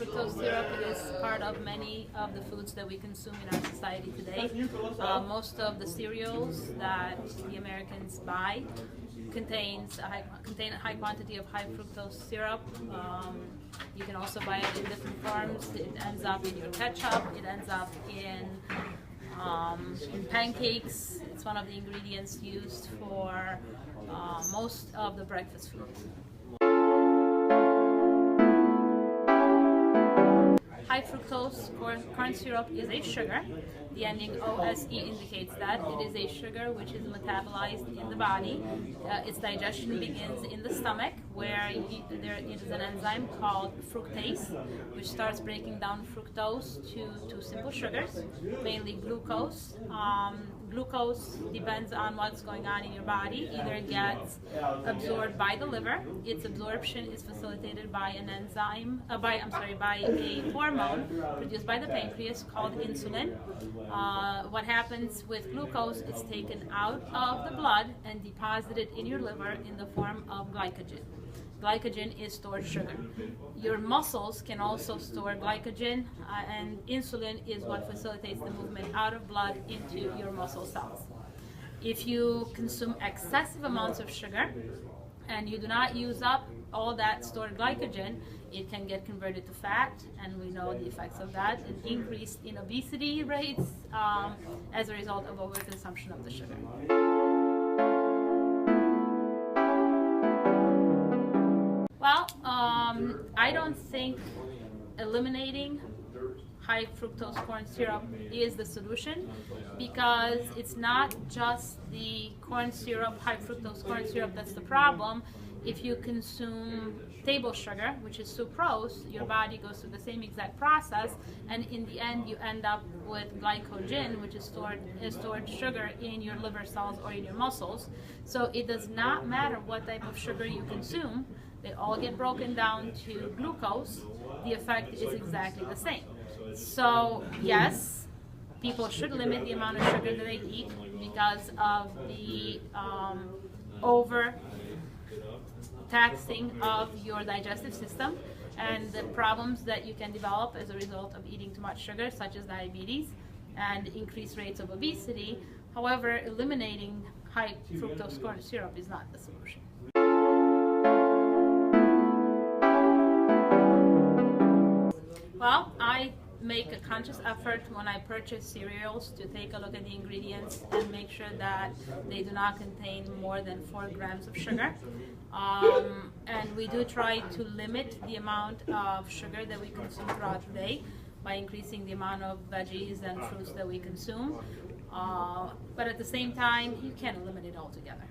high-fructose syrup is part of many of the foods that we consume in our society today. Most of the cereals that the Americans buy contain a high quantity of high-fructose syrup. You can also buy it in different forms. It ends up in your ketchup. It ends up in pancakes. It's one of the ingredients used for most of the breakfast foods. High-fructose corn syrup is a sugar. The ending OSE indicates that it is a sugar which is metabolized in the body. Its digestion begins in the stomach, where there is an enzyme called fructase, which starts breaking down fructose to simple sugars, mainly glucose. Glucose depends on what's going on in your body. Either it gets absorbed by the liver. Its absorption is facilitated by an enzyme, by a hormone produced by the pancreas called insulin. What happens with glucose is taken out of the blood and deposited in your liver in the form of glycogen. Glycogen is stored sugar. Your muscles can also store glycogen, and insulin is what facilitates the movement out of blood into your muscle cells. If you consume excessive amounts of sugar and you do not use up all that stored glycogen, it can get converted to fat, and we know the effects of that, an increase in obesity rates as a result of overconsumption of the sugar. Well, I don't think eliminating high fructose corn syrup is the solution, because it's not just the corn syrup, high fructose corn syrup, that's the problem. If you consume table sugar, which is sucrose, your body goes through the same exact process, and in the end you end up with glycogen, which is stored sugar in your liver cells or in your muscles. So it does not matter what type of sugar you consume, they all get broken down to glucose. The effect is exactly the same. So yes, people should limit the amount of sugar that they eat because of the over-taxing of your digestive system and the problems that you can develop as a result of eating too much sugar, such as diabetes and increased rates of obesity. However, eliminating high fructose corn syrup is not the solution. Well, I make a conscious effort when I purchase cereals to take a look at the ingredients and make sure that they do not contain more than 4 grams of sugar. And we do try to limit the amount of sugar that we consume throughout the day by increasing the amount of veggies and fruits that we consume. But at the same time, you can't eliminate it altogether.